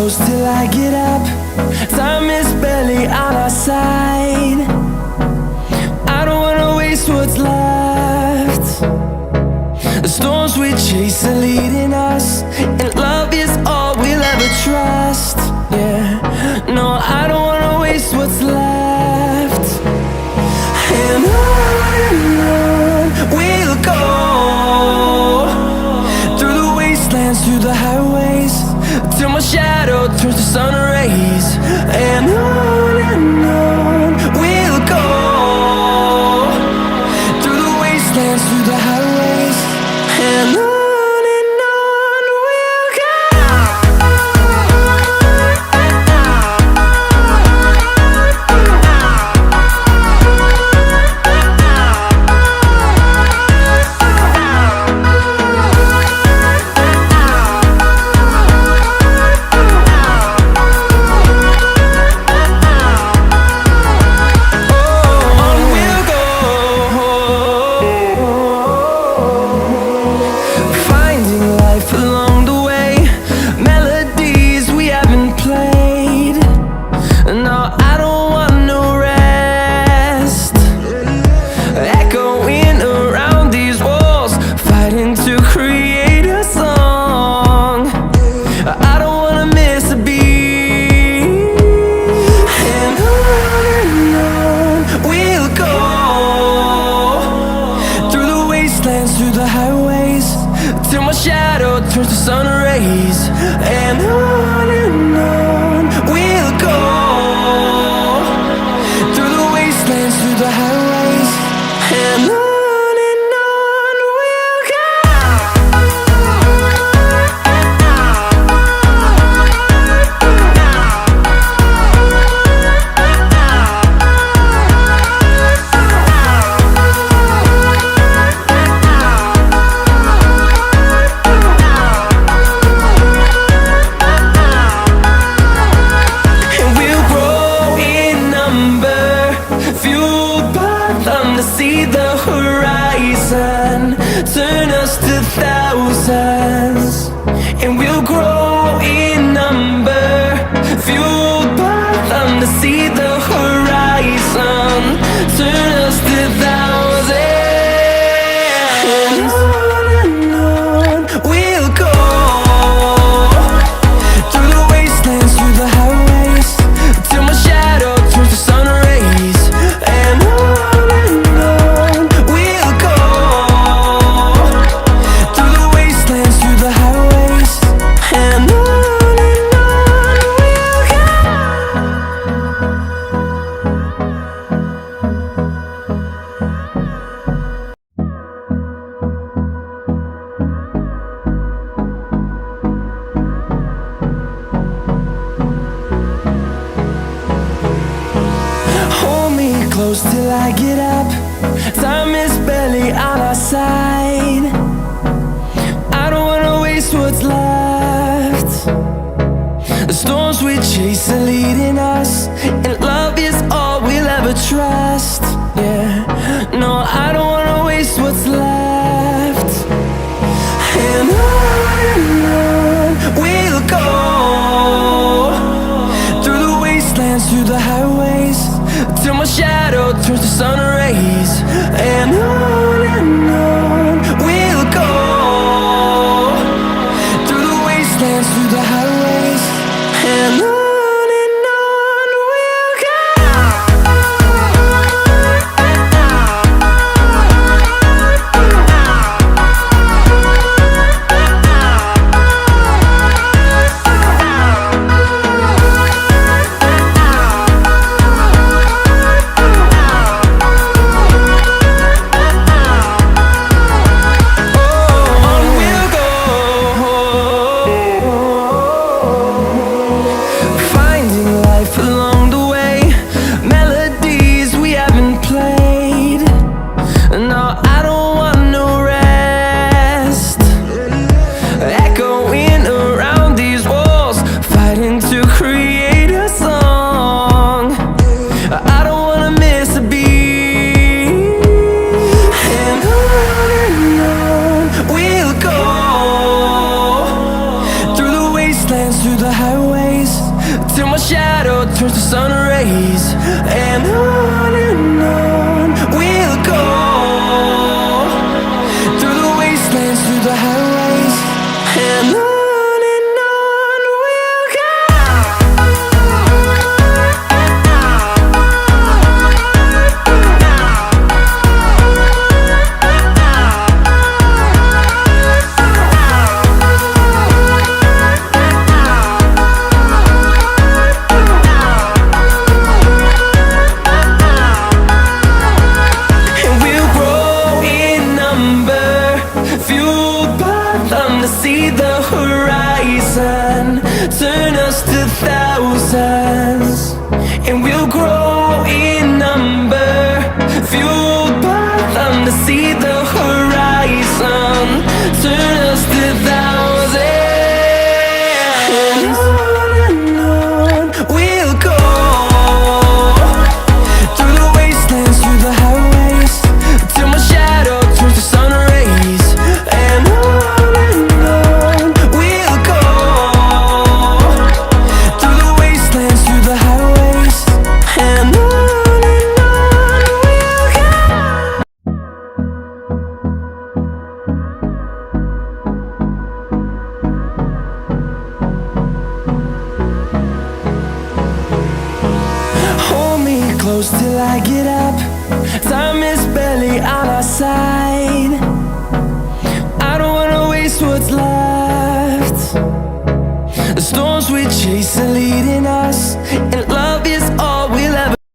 close till I get up. Time is barely on our side. I don't wanna waste what's left. The storms we chase are leading us, and love is all we'll ever trust. Yeah, no, I don't wanna waste what's left. And on we'll go, through the wastelands, through the highways, till my shadow turns to sun rays. And on we'll go, through the wastelands, through the highways, and on. Through the highways, till my shadow turns to sun rays. And on we'll go, through the wastelands, through the highways, and on we'll go. See the horizon turn us to thousands, and we'll grow in number, fueled by them. To see the horizon turn us to thousands, and on we'll go, through the wastelands, through the highways, till my shadow turns to sun rays. And close till I get up. Time is barely on our side. I don't wanna waste what's left. The storms we chase are leading us, and love is all we'll ever trust. Yeah, no, I don't wanna waste what's left. And on we'll go, through the wastelands, through the highways, till my shadow turns to sun rays. And on we'll go, through the wastelands, through the highways, and on. sun rays. And on we'll go, through the wastelands, through the highways, and on we'll go. See the horizon, turn us to thousands, and we'll grow in number, fueled by them to see the horizon, turn us to thousands. And on we'll go, through the wastelands, through the highways, till my shadow turns to sun rays. And on close till I get up. Time is barely on our side. I don't wanna waste what's left. The storms we chase are leading us, and